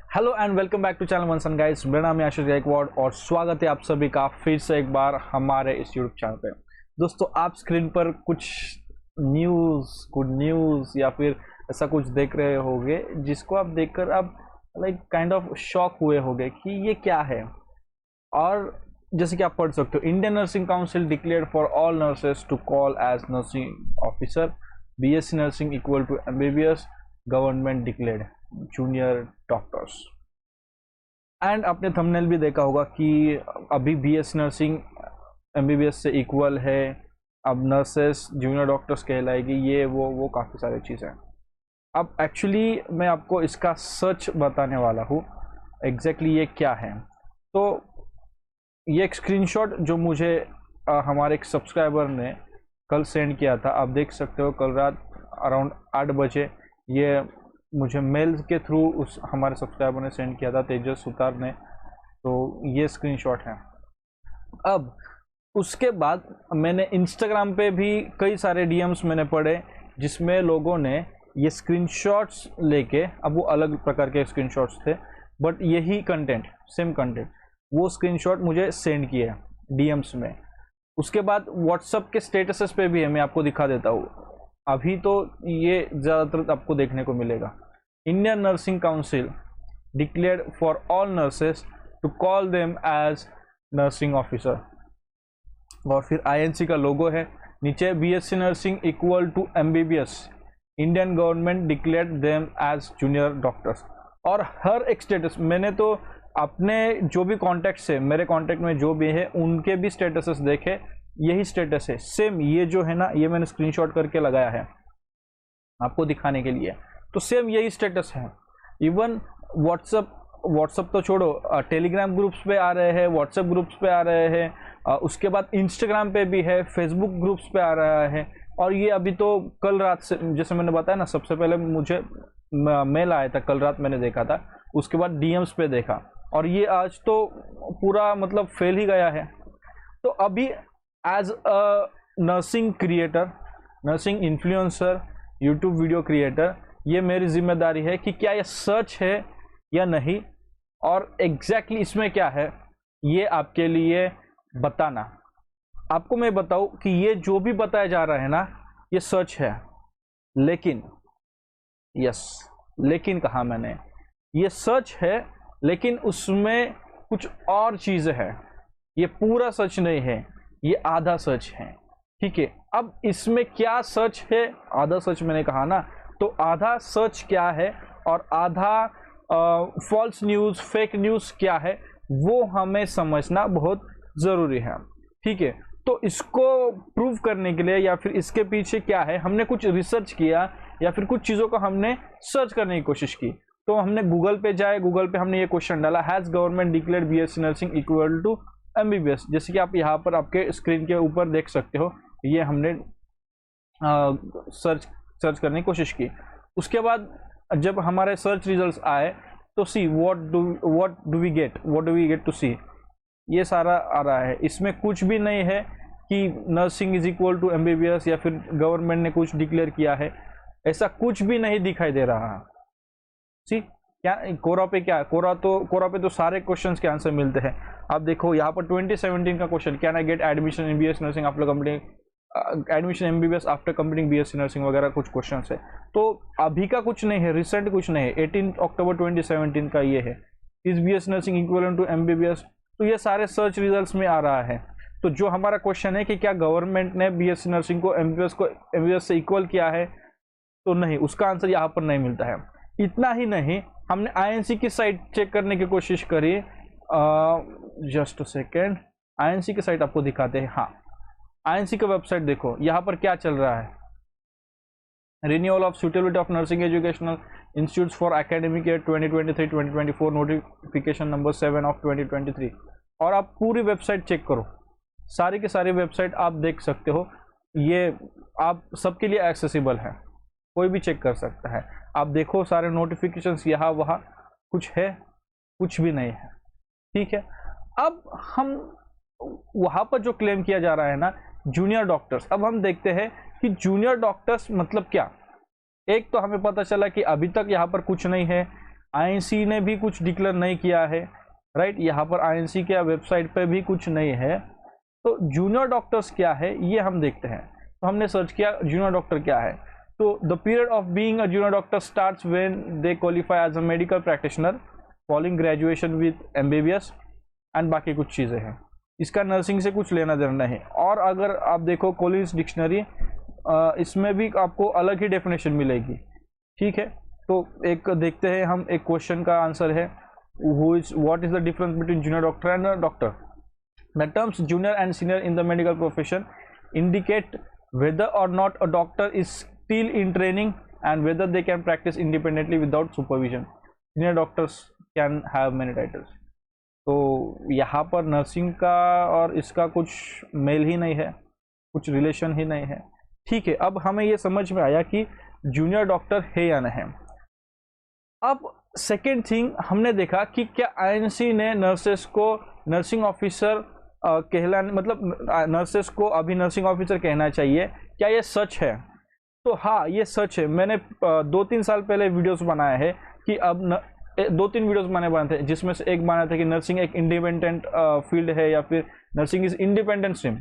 Hello and welcome back to channel वंसन guys. मेरा नाम है आशीष गायकवाड़ और स्वागत है आप सभी का फिर से एक बार हमारे इस यूट्यूब चैनल पे। दोस्तों, आप स्क्रीन पर कुछ गुड न्यूज़ या फिर ऐसा कुछ देख रहे होंगे जिसको आप देखकर आप काइंड ऑफ शॉक हुए होंगे कि ये क्या है। और जैसे कि आप पढ़ सकते हो, Indian nursing council declared for all nurses to call as nursing officer, BSc nursing equal to MBBS, government declared junior doctors. And आपने थंबनेल भी देखा होगा कि अभी बीएससी नर्सिंग एमबीबीएस से इक्वल है, अब नर्सेस जूनियर डॉक्टर्स कहलाएगी, ये वो काफ़ी सारी चीज़ें। अब एक्चुअली मैं आपको इसका सच बताने वाला हूँ एग्जैक्टली ये क्या है। तो ये एक स्क्रीनशॉट जो मुझे हमारे एक सब्सक्राइबर ने कल सेंड किया था, आप देख सकते हो, कल रात अराउंड 8 बजे ये मुझे मेल के थ्रू उस हमारे सब्सक्राइबर ने सेंड किया था, तेजस सुतार ने। तो ये स्क्रीनशॉट है। अब उसके बाद मैंने इंस्टाग्राम पे भी कई सारे डीएम्स मैंने पढ़े जिसमें लोगों ने ये स्क्रीनशॉट्स लेके, अब वो अलग प्रकार के स्क्रीनशॉट्स थे बट यही कंटेंट, सेम कंटेंट, वो स्क्रीनशॉट मुझे सेंड किए डीएम्स में। उसके बाद व्हाट्सएप के स्टेटसेस पे भी है, मैं आपको दिखा देता हूँ। अभी तो ये ज़्यादातर आपको देखने को मिलेगा। Indian nursing council declared for all nurses to call them as nursing officer, और फिर आईएनसी का लोगो है, नीचे BSc nursing equal to MBBS, Indian government declared them as junior doctors. और हर एक स्टेटस मैंने तो अपने जो भी कॉन्टैक्ट्स है, मेरे कॉन्टैक्ट में जो भी है, उनके भी स्टेटसेस देखे, यही स्टेटस है सेम। ये जो है ना, ये मैंने स्क्रीनशॉट करके लगाया है आपको दिखाने के लिए। तो सेम यही स्टेटस है। इवन व्हाट्सएप तो छोड़ो, टेलीग्राम ग्रुप्स पे आ रहे हैं, व्हाट्सएप ग्रुप्स पे आ रहे हैं, उसके बाद इंस्टाग्राम पे भी है, फेसबुक ग्रुप्स पे आ रहा है। और ये अभी तो कल रात से, जैसे मैंने बताया ना, सबसे पहले मुझे मेल आया था, कल रात मैंने देखा था, उसके बाद डीएम्स पे देखा, और ये आज तो पूरा मतलब फैल ही गया है। तो अभी as a nursing creator, nursing influencer, YouTube video creator, ये मेरी जिम्मेदारी है कि क्या ये सच है या नहीं, और एग्जैक्टली इसमें क्या है ये आपके लिए बताना। आपको मैं बताऊं कि ये जो भी बताया जा रहा है ना, ये सच है, लेकिन लेकिन कहा मैंने, ये सच है लेकिन उसमें कुछ और चीज़ है। ये पूरा सच नहीं है, ये आधा सच है। ठीक है, अब इसमें क्या सच है, आधा सच मैंने कहा ना, तो आधा सच क्या है और आधा फॉल्स न्यूज़, फेक न्यूज़ क्या है, वो हमें समझना बहुत ज़रूरी है। ठीक है, तो इसको प्रूव करने के लिए या फिर इसके पीछे क्या है, हमने कुछ रिसर्च किया या फिर कुछ चीज़ों को हमने सर्च करने की कोशिश की। तो हमने गूगल पे हमने ये क्वेश्चन डाला, has government declared BSc nursing equal to MBBS. जैसे कि आप यहाँ पर आपके स्क्रीन के ऊपर देख सकते हो, ये हमने सर्च करने की कोशिश की। उसके बाद जब हमारे सर्च रिजल्ट्स आए तो see what do we get to see, ये सारा आ रहा है। इसमें कुछ भी नहीं है कि nursing is equal to MBBS या फिर गवर्नमेंट ने कुछ डिक्लेयर किया है, ऐसा कुछ भी नहीं दिखाई दे रहा है। सी क्या कोरा पे तो सारे क्वेश्चंस के आंसर मिलते हैं। आप देखो यहाँ पर 2017 का question, can I get admission in BSc nursing after completing admission MBBS after completing BSc nursing वगैरह कुछ क्वेश्चन है। तो अभी का कुछ नहीं है, रिसेंट कुछ नहीं है, 18 अक्टूबर 2017 का ये है, is BSc nursing equal to MBBS. तो ये सारे सर्च रिजल्ट्स में आ रहा है। तो जो हमारा क्वेश्चन है कि क्या गवर्नमेंट ने बीएससी नर्सिंग को एमबीबीएस से इक्वल किया है, तो नहीं, उसका आंसर यहाँ पर नहीं मिलता है। इतना ही नहीं, हमने आईएनसी की साइट चेक करने की कोशिश करी, जस्ट अ सेकेंड, आईएनसी की साइट आपको दिखाते हैं। हाँ, आईएनसी का वेबसाइट देखो, यहाँ पर क्या चल रहा है, renewal of suitability of nursing educational institutes for academic year 2023-2024, notification number 7 of 2023। और आप पूरी वेबसाइट चेक करो, सारी की सारी वेबसाइट आप देख सकते हो, ये आप सबके लिए एक्सेसिबल है, कोई भी चेक कर सकता है। आप देखो सारे नोटिफिकेशंस, यहाँ वहाँ कुछ है, कुछ भी नहीं है। ठीक है, अब हम वहाँ पर जो क्लेम किया जा रहा है ना, जूनियर डॉक्टर्स, अब हम देखते हैं कि जूनियर डॉक्टर्स मतलब क्या। एक तो हमें पता चला कि अभी तक यहाँ पर कुछ नहीं है, आईएनसी ने भी कुछ डिक्लेयर नहीं किया है, राइट। यहाँ पर आईएनसी के वेबसाइट पे भी कुछ नहीं है। तो जूनियर डॉक्टर्स क्या है ये हम देखते हैं। तो हमने सर्च किया जूनियर डॉक्टर क्या है। तो the period of being a junior doctor starts when they qualify as a medical practitioner following graduation with MBBS and बाकी कुछ चीज़ें हैं। इसका नर्सिंग से कुछ लेना देना नहीं। और अगर आप देखो कॉलिन्स डिक्शनरी, इसमें भी आपको अलग ही डेफिनेशन मिलेगी, ठीक है। तो एक देखते हैं हम, एक क्वेश्चन का आंसर है, what is the difference between junior doctor and doctor. The terms junior and senior in the medical profession indicate whether or not a doctor is still in training and whether they can practice independently without supervision. Senior doctors can have many titles. तो यहाँ पर nursing का और इसका कुछ mail ही नहीं है, कुछ रिलेशन ही नहीं है, ठीक है। अब हमें ये समझ में आया कि जूनियर डॉक्टर है या नहीं। अब सेकेंड थिंग हमने देखा कि क्या आईएनसी ने नर्सेस को नर्सिंग ऑफिसर कहलाने, मतलब नर्सेस को अभी नर्सिंग ऑफिसर कहना चाहिए, क्या ये सच है? तो हाँ, ये सच है। मैंने 2-3 साल पहले वीडियोस बनाए हैं कि अब 2-3 वीडियोस मैंने बनाए थे, जिसमें से एक बनाया था कि नर्सिंग एक इंडिपेंडेंट फील्ड है या फिर नर्सिंग इज इंडिपेंडेंट स्ट्रीम।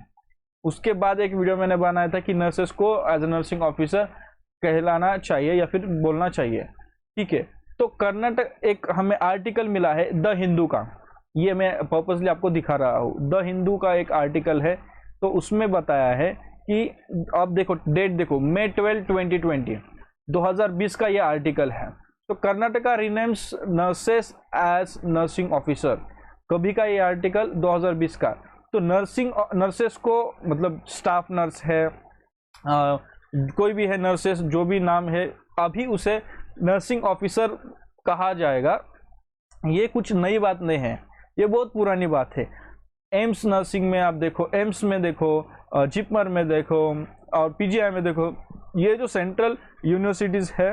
उसके बाद एक वीडियो मैंने बनाया था कि नर्सेस को एज ए नर्सिंग ऑफिसर कहलाना चाहिए या फिर बोलना चाहिए, ठीक है। तो कर्नाटक एक हमें आर्टिकल मिला है द हिंदू का, ये मैं पर्पसली आपको दिखा रहा हूँ। द हिंदू का एक आर्टिकल है, तो उसमें बताया है कि आप देखो डेट देखो, May 12, 2020, 2020 का ये आर्टिकल है। तो Karnataka renames nurses as nursing officer, कभी का ये आर्टिकल 2020 का। तो नर्सेस को मतलब स्टाफ नर्स है, कोई भी है नर्सेस, जो भी नाम है, अभी उसे नर्सिंग ऑफिसर कहा जाएगा। ये कुछ नई बात नहीं है, ये बहुत पुरानी बात है। एम्स नर्सिंग में आप देखो, एम्स में देखो, जिपमर में देखो और पीजीआई में देखो, ये जो सेंट्रल यूनिवर्सिटीज़ है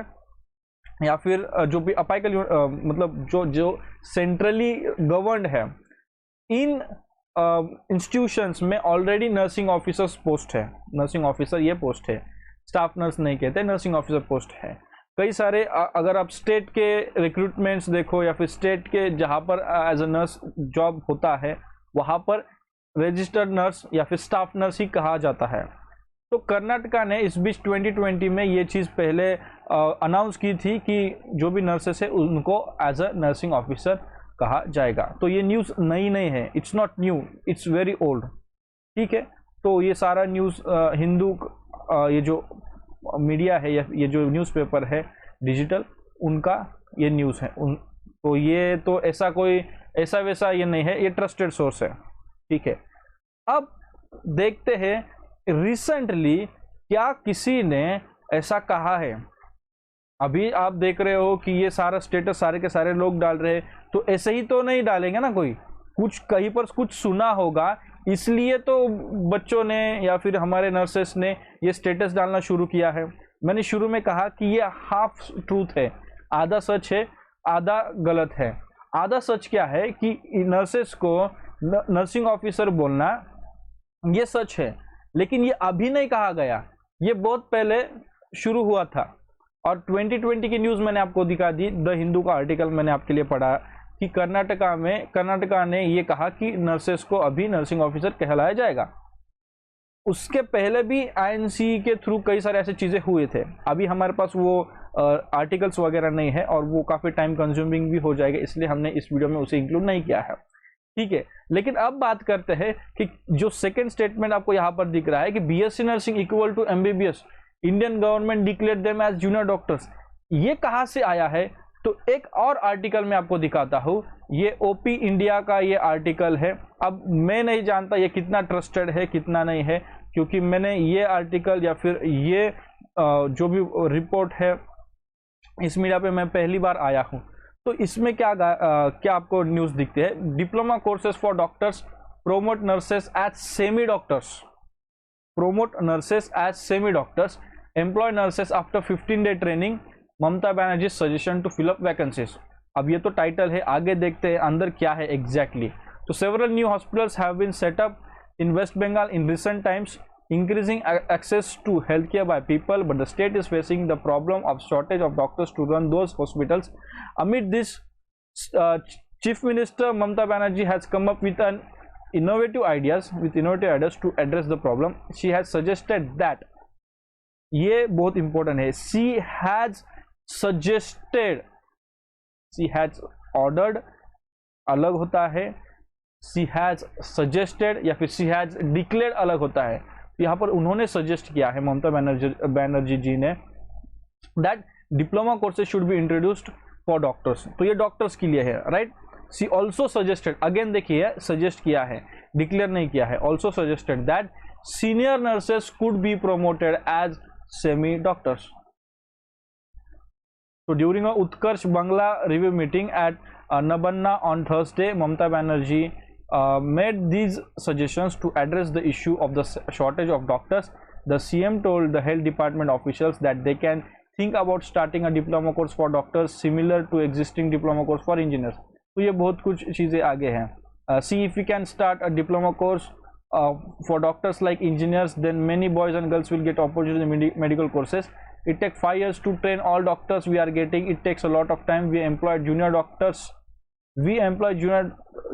या फिर जो भी अपाइकल मतलब जो सेंट्रली गवर्नड है, इन इंस्टीट्यूशंस में ऑलरेडी नर्सिंग ऑफिसर्स पोस्ट है। नर्सिंग ऑफिसर ये पोस्ट है, स्टाफ नर्स नहीं कहते, नर्सिंग ऑफिसर पोस्ट है। कई सारे अगर आप स्टेट के रिक्रूटमेंट्स देखो या फिर स्टेट के जहाँ पर एज अ नर्स जॉब होता है, वहाँ पर रजिस्टर्ड नर्स या फिर स्टाफ नर्स ही कहा जाता है। तो कर्नाटका ने इस बीच 2020 में ये चीज़ पहले अनाउंस की थी कि जो भी नर्सेस है उनको एज अ नर्सिंग ऑफिसर कहा जाएगा। तो ये न्यूज़ नई नहीं है, it's not new, it's very old, ठीक है। तो ये सारा न्यूज़ हिंदू ये जो मीडिया है या ये जो न्यूज़पेपर है डिजिटल, उनका ये न्यूज़ है। तो ये तो ऐसा कोई ऐसा वैसा ये नहीं है, ये ट्रस्टेड सोर्स है, ठीक है। अब देखते हैं रिसेंटली क्या किसी ने ऐसा कहा है। अभी आप देख रहे हो कि ये सारा स्टेटस सारे के सारे लोग डाल रहे हैं, तो ऐसे ही तो नहीं डालेंगे ना, कोई कुछ कहीं पर कुछ सुना होगा, इसलिए तो बच्चों ने या फिर हमारे नर्सेस ने ये स्टेटस डालना शुरू किया है। मैंने शुरू में कहा कि ये हाफ ट्रूथ है, आधा सच है आधा गलत है। आधा सच क्या है कि नर्सेस को नर्सिंग ऑफिसर बोलना ये सच है, लेकिन ये अभी नहीं कहा गया, ये बहुत पहले शुरू हुआ था। और 2020 की न्यूज़ मैंने आपको दिखा दी, द हिंदू का आर्टिकल मैंने आपके लिए पढ़ा कि कर्नाटका ने ये कहा कि नर्सेस को अभी नर्सिंग ऑफिसर कहलाया जाएगा। उसके पहले भी आईएनसी के थ्रू कई सारे ऐसे चीज़ें हुए थे। अभी हमारे पास वो आर्टिकल्स वगैरह नहीं है और वो काफ़ी टाइम कंज्यूमिंग भी हो जाएगा, इसलिए हमने इस वीडियो में उसे इंक्लूड नहीं किया है, ठीक है। लेकिन अब बात करते हैं कि जो सेकेंड स्टेटमेंट आपको यहाँ पर दिख रहा है कि BSc nursing equal to MBBS, Indian government declare them as junior doctors, ये कहाँ से आया है? तो एक और आर्टिकल मैं आपको दिखाता हूँ, ये ओपी इंडिया का ये आर्टिकल है। अब मैं नहीं जानता ये कितना ट्रस्टेड है कितना नहीं है, क्योंकि मैंने ये आर्टिकल या फिर ये जो भी रिपोर्ट है इस मीडिया पे मैं पहली बार आया हूँ। तो इसमें क्या आपको न्यूज़ दिखती है? Diploma courses for doctors promote nurses as semi doctors, promote nurses as semi doctors, employ nurses after 15 day training, Mamata Banerjee suggestion to fill up vacancies. अब ये तो टाइटल है, आगे देखते हैं अंदर क्या है एग्जैक्टली। तो several new hospitals have been set up in West Bengal in recent times increasing access to healthcare by people, but the state is facing the problem of shortage of doctors to run those hospitals. Amid this, Chief Minister Mamata Banerjee has come up with innovative ideas to address the problem. She has suggested that, ये बहुत important है, she has ordered अलग होता है, she has suggested या फिर she has declared अलग होता है. यहाँ पर उन्होंने सजेस्ट किया है ममता बनर्जी जी ने that diploma courses should be introduced for doctors. तो ये डॉक्टर्स के लिए है, right. She also suggested, again देखिए सजेस्ट किया है, डिक्लेयर नहीं किया है, also suggested that senior nurses could be promoted as semi doctors. So during a Utkarsh Bangla review meeting at Nabanna on Thursday, Mamata Banerjee made these suggestions to address the issue of the shortage of doctors. The CM told the health department officials that they can think about starting a diploma course for doctors similar to existing diploma course for engineers. तो ये बहुत कुछ चीज़ें आगे हैं. See if we can start a diploma course for doctors like engineers, then many boys and girls will get opportunity in medical courses. It takes 5 years to train all doctors we are getting. It takes a lot of time. We employ junior doctors.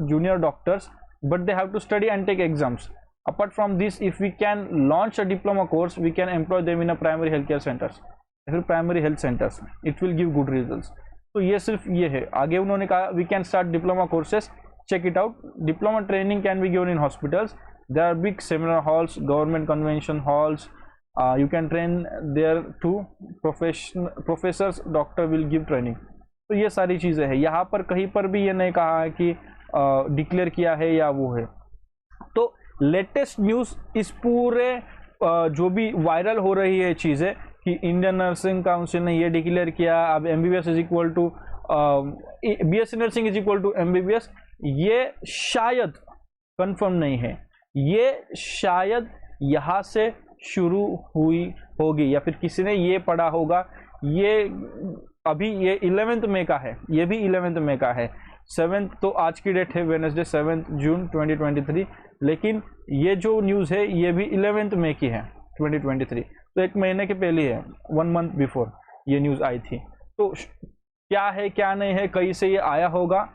Junior doctors, but they have to study and take exams. Apart from this, if we can launch a diploma course, we can employ them in a primary healthcare centers. Primary health centers. It will give good results. तो ये सिर्फ ये है. आगे उन्होंने कहा we can start diploma courses. Check it out. Diploma training can be given in hospitals. There are big seminar halls, government convention halls. You can train there too. Professors, doctor will give training. तो ये सारी चीज़ें हैं. यहाँ पर कहीं पर भी ये नहीं कहा है कि डिक्लेयर किया है या वो है. तो लेटेस्ट न्यूज़ इस पूरे जो भी वायरल हो रही है चीज़ें कि इंडियन नर्सिंग काउंसिल ने ये डिक्लेयर किया, अब MBBS is equal to BSc nursing is equal to MBBS, ये शायद कंफर्म नहीं है. ये शायद यहाँ से शुरू हुई होगी या फिर किसी ने ये पढ़ा होगा. ये अभी ये 11 मई का है, ये भी 11 मई का है. 7 तो आज की डेट है, वेडनेसडे 7 जून 2023, लेकिन ये जो न्यूज़ है ये भी 11 मई की है 2023. तो एक महीने के पहले है, 1 मंथ बिफोर ये न्यूज़ आई थी. तो क्या है क्या नहीं है, कहीं से ये आया होगा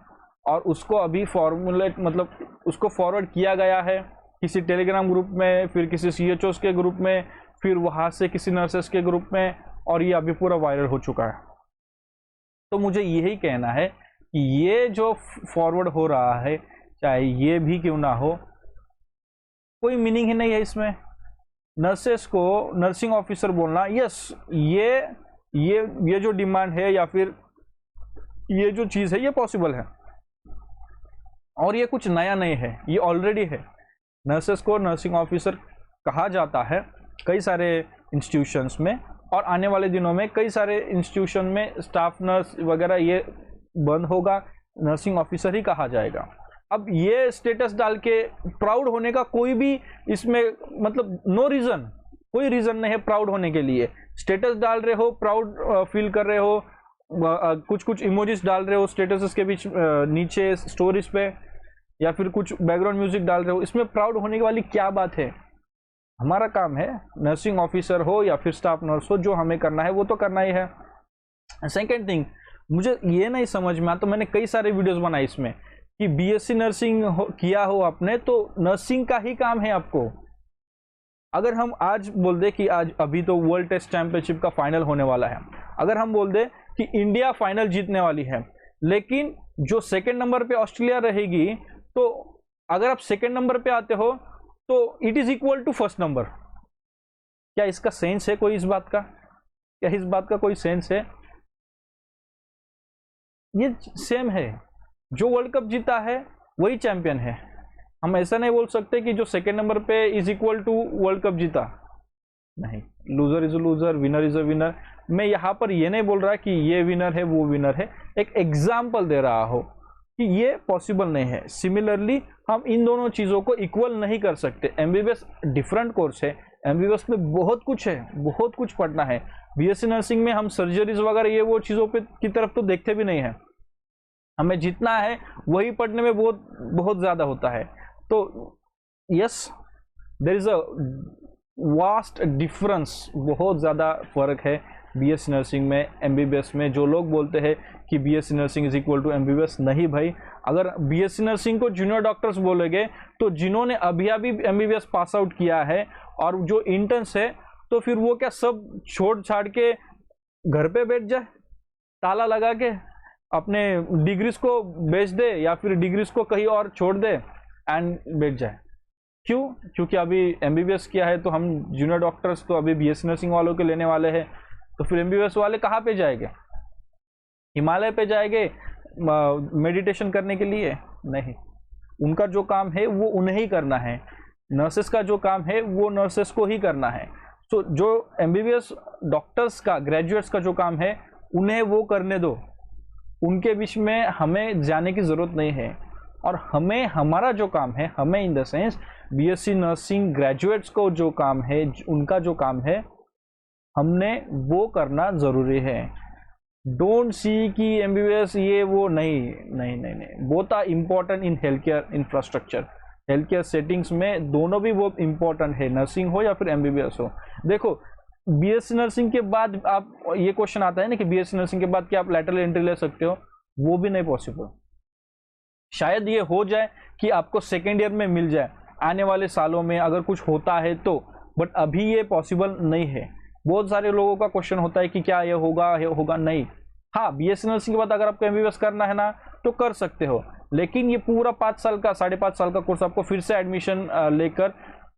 और उसको अभी फॉर्मुलेट मतलब उसको फॉरवर्ड किया गया है किसी टेलीग्राम ग्रुप में, फिर किसी CHOs के ग्रुप में, फिर वहाँ से किसी नर्सेस के ग्रुप में, और ये अभी पूरा वायरल हो चुका है. तो मुझे यही कहना है कि ये जो फॉरवर्ड हो रहा है, चाहे ये भी क्यों ना हो, कोई मीनिंग ही नहीं है इसमें. नर्सेस को नर्सिंग ऑफिसर बोलना, यस ये जो डिमांड है या फिर ये जो चीज़ है ये पॉसिबल है और ये कुछ नया नहीं है, ये ऑलरेडी है. नर्सेस को नर्सिंग ऑफिसर कहा जाता है कई सारे इंस्टीट्यूशंस में, और आने वाले दिनों में कई सारे इंस्टीट्यूशन में स्टाफ नर्स वगैरह ये बंद होगा, नर्सिंग ऑफिसर ही कहा जाएगा. अब ये स्टेटस डाल के प्राउड होने का कोई भी इसमें मतलब नो रीज़न, कोई रीज़न नहीं है प्राउड होने के लिए. स्टेटस डाल रहे हो, प्राउड फील कर रहे हो, कुछ इमोजीज डाल रहे हो स्टेटस के बीच नीचे स्टोरीज पे, या फिर कुछ बैकग्राउंड म्यूजिक डाल रहे हो, इसमें प्राउड होने वाली क्या बात है. हमारा काम है, नर्सिंग ऑफिसर हो या फिर स्टाफ नर्स हो, जो हमें करना है वो तो करना ही है. सेकेंड थिंग, मुझे ये नहीं समझ में आता, तो मैंने कई सारे वीडियोस बनाए इसमें कि BSc नर्सिंग किया हो आपने तो नर्सिंग का ही काम है आपको. अगर हम आज बोल दे कि आज अभी तो वर्ल्ड टेस्ट चैंपियनशिप का फाइनल होने वाला है, अगर हम बोल दे कि इंडिया फाइनल जीतने वाली है, लेकिन जो सेकेंड नंबर पे ऑस्ट्रेलिया रहेगी, तो अगर आप सेकेंड नंबर पे आते हो तो it is equal to first number. क्या इसका सेंस है कोई इस बात का? क्या इस बात का कोई सेंस है? ये सेम है, जो वर्ल्ड कप जीता है वही चैंपियन है. हम ऐसा नहीं बोल सकते कि जो सेकेंड नंबर पे is equal to world cup जीता. नहीं, loser is a loser, winner is a winner. मैं यहाँ पर ये नहीं बोल रहा कि ये विनर है वो विनर है, एक एग्जाम्पल दे रहा हो कि ये पॉसिबल नहीं है. सिमिलरली हम इन दोनों चीज़ों को इक्वल नहीं कर सकते. MBBS डिफरेंट कोर्स है, MBBS में बहुत कुछ है, बहुत कुछ पढ़ना है. BSc नर्सिंग में हम सर्जरीज वगैरह ये वो चीज़ों पे की तरफ तो देखते भी नहीं है. हमें जितना है वही पढ़ने में बहुत ज़्यादा होता है. तो yes, there is a vast difference, बहुत ज़्यादा फ़र्क है बीएससी नर्सिंग में एमबीबीएस में। जो लोग बोलते हैं कि BSc nursing is equal to MBBS, नहीं भाई। अगर बीएससी नर्सिंग को जूनियर डॉक्टर्स बोलेंगे तो जिन्होंने अभी एमबीबीएस पास आउट किया है और जो इंटर्न्स है, तो फिर वो क्या सब छोड़ छाड़ के घर पे बैठ जाए ताला लगा के, अपने डिग्रीज को बेच दे या फिर डिग्रीज को कहीं और छोड़ दे एंड बैठ जाए? क्यों? क्योंकि अभी एमबीबीएस किया है तो हम जूनियर डॉक्टर्स तो अभी बीएससी नर्सिंग वालों के लेने वाले हैं, तो फिर एमबीबीएस वाले कहाँ पे जाएंगे? हिमालय पे जाएंगे मेडिटेशन करने के लिए? नहीं, उनका जो काम है वो उन्हें ही करना है। नर्सेस का जो काम है वो नर्सेस को ही करना है। तो जो एमबीबीएस डॉक्टर्स का, ग्रेजुएट्स का जो काम है उन्हें वो करने दो, उनके बीच में हमें जाने की ज़रूरत नहीं है। और हमें हमारा जो काम है, हमें in the sense BSc nursing graduates को जो काम है, उनका जो काम है, हमने वो करना ज़रूरी है। डोंट सी कि एमबीबीएस ये वो, नहीं नहीं नहीं नहीं, both are important in health care infrastructure. Health care settings में दोनों भी बहुत इंपॉर्टेंट है, नर्सिंग हो या फिर एमबीबीएस हो। देखो, बीएससी नर्सिंग के बाद आप, ये क्वेश्चन आता है ना कि बीएससी नर्सिंग के बाद क्या आप लैटरल एंट्री ले सकते हो? वो भी नहीं पॉसिबल। शायद ये हो जाए कि आपको सेकेंड ईयर में मिल जाए आने वाले सालों में अगर कुछ होता है तो, बट अभी ये पॉसिबल नहीं है। बहुत सारे लोगों का क्वेश्चन होता है कि क्या ये होगा नहीं। हाँ, बीएससी नर्सिंग के बाद अगर आपको एमबीबीएस करना है ना तो कर सकते हो, लेकिन ये पूरा 5 साल का, 5.5 साल का कोर्स आपको फिर से एडमिशन लेकर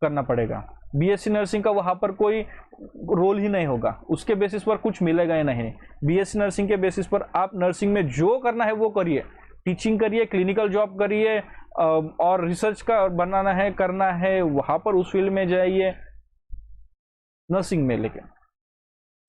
करना पड़ेगा। बीएससी नर्सिंग का वहाँ पर कोई रोल ही नहीं होगा, उसके बेसिस पर कुछ मिलेगा ही नहीं। बीएससी नर्सिंग के बेसिस पर आप नर्सिंग में जो करना है वो करिए, टीचिंग करिए, क्लिनिकल जॉब करिए, और रिसर्च का बनाना है, करना है, वहाँ पर उस फील्ड में जाइए नर्सिंग में। लेकिन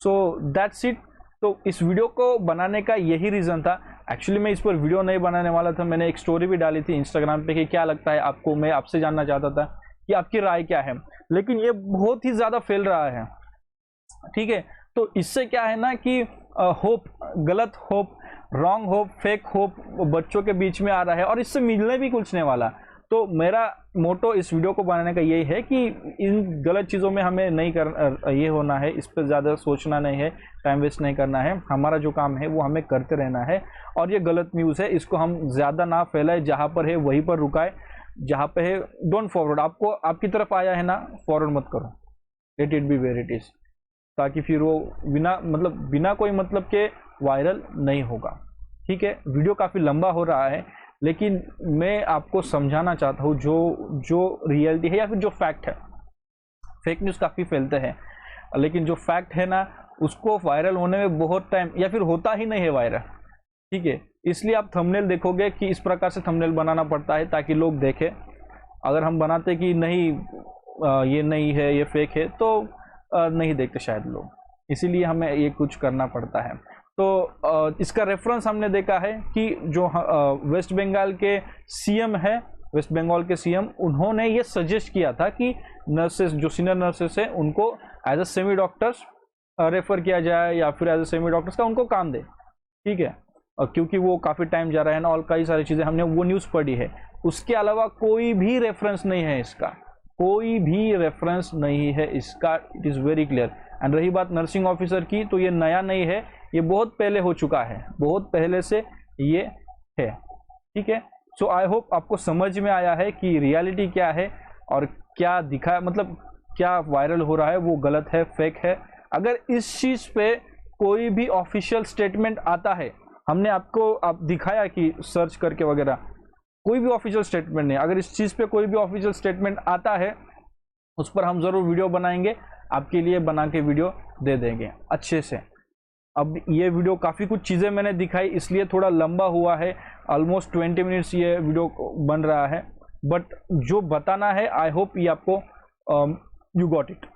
सो दैट्स इट। तो इस वीडियो को बनाने का यही रीज़न था। एक्चुअली मैं इस पर वीडियो नहीं बनाने वाला था, मैंने एक स्टोरी भी डाली थी इंस्टाग्राम पे कि क्या लगता है आपको, मैं आपसे जानना चाहता था कि आपकी राय क्या है। लेकिन ये बहुत ही ज़्यादा फैल रहा है, ठीक है। तो इससे क्या है ना कि होप, गलत hope, wrong hope, fake hope बच्चों के बीच में आ रहा है और इससे मिलने भी कुछ नहीं वाला। तो मेरा मोटो इस वीडियो को बनाने का यही है कि इन गलत चीज़ों में हमें नहीं ये होना है, इस पर ज़्यादा सोचना नहीं है, टाइम वेस्ट नहीं करना है। हमारा जो काम है वो हमें करते रहना है। और ये गलत न्यूज़ है, इसको हम ज़्यादा ना फैलाए, जहाँ पर है वहीं पर रुकाए, जहाँ पे है डोंट फॉरवर्ड। आपको आपकी तरफ आया है ना, फॉरवर्ड मत करो, let it be where it is, ताकि फिर वो बिना कोई मतलब के वायरल नहीं होगा, ठीक है। वीडियो काफ़ी लंबा हो रहा है, लेकिन मैं आपको समझाना चाहता हूँ जो रियलिटी है या फिर जो फैक्ट है। फेक न्यूज़ काफ़ी फैलते हैं, लेकिन जो फैक्ट है ना उसको वायरल होने में बहुत टाइम, या फिर होता ही नहीं है वायरल, ठीक है। इसलिए आप थंबनेल देखोगे कि इस प्रकार से थंबनेल बनाना पड़ता है ताकि लोग देखें। अगर हम बनाते कि नहीं ये नहीं है, ये फेक है, तो नहीं देखते शायद लोग, इसीलिए हमें ये कुछ करना पड़ता है। तो इसका रेफरेंस हमने देखा है कि जो वेस्ट बंगाल के सीएम है, वेस्ट बंगाल के सीएम, उन्होंने ये सजेस्ट किया था कि नर्सेस, जो सीनियर नर्सेस हैं, उनको as a semi doctors refer किया जाए या फिर एज अ सेमी डॉक्टर्स का उनको काम दे, ठीक है। क्योंकि वो काफ़ी टाइम जा रहा है ना, और कई सारी चीज़ें हमने वो न्यूज़ पढ़ी है। उसके अलावा कोई भी रेफरेंस नहीं है इसका, कोई भी रेफरेंस नहीं है इसका, it is very clear. And रही बात नर्सिंग ऑफिसर की, तो ये नया नहीं है, ये बहुत पहले हो चुका है, बहुत पहले से ये है, ठीक है। सो आई होप आपको समझ में आया है कि रियलिटी क्या है और क्या दिखा, मतलब क्या वायरल हो रहा है वो गलत है, फेक है। अगर इस चीज़ पे कोई भी ऑफिशियल स्टेटमेंट आता है, हमने आपको दिखाया कि सर्च करके वगैरह, कोई भी ऑफिशियल स्टेटमेंट नहीं, अगर इस चीज़ पे कोई भी ऑफिशियल स्टेटमेंट आता है उस पर हम ज़रूर वीडियो बनाएंगे, आपके लिए बना के वीडियो दे देंगे अच्छे से। अब ये वीडियो काफ़ी कुछ चीज़ें मैंने दिखाई, इसलिए थोड़ा लंबा हुआ है, ऑलमोस्ट 20 मिनट्स ये वीडियो बन रहा है, बट जो बताना है आई होप ये आपको यू गॉट इट,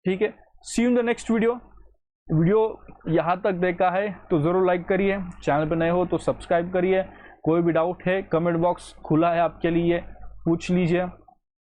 ठीक है। See you in the next video यहाँ तक देखा है तो ज़रूर लाइक करिए, चैनल पे नए हो तो सब्सक्राइब करिए। कोई भी डाउट है कमेंट बॉक्स खुला है आपके लिए, पूछ लीजिए,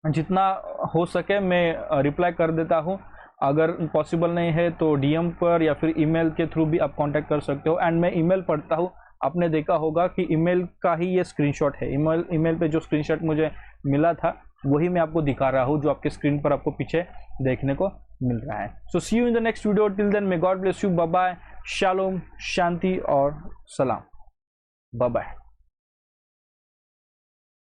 जितना हो सके मैं रिप्लाई कर देता हूँ। अगर पॉसिबल नहीं है तो डीएम पर या फिर ईमेल के थ्रू भी आप कांटेक्ट कर सकते हो। एंड मैं ईमेल पढ़ता हूँ, आपने देखा होगा कि ईमेल का ही ये स्क्रीनशॉट है, ईमेल पे जो स्क्रीनशॉट मुझे मिला था वही मैं आपको दिखा रहा हूँ जो आपके स्क्रीन पर आपको पीछे देखने को मिल रहा है। So see you in the next video, till then may God bless you, bye bye, शालोम, शांति और सलाम, बाय बाय।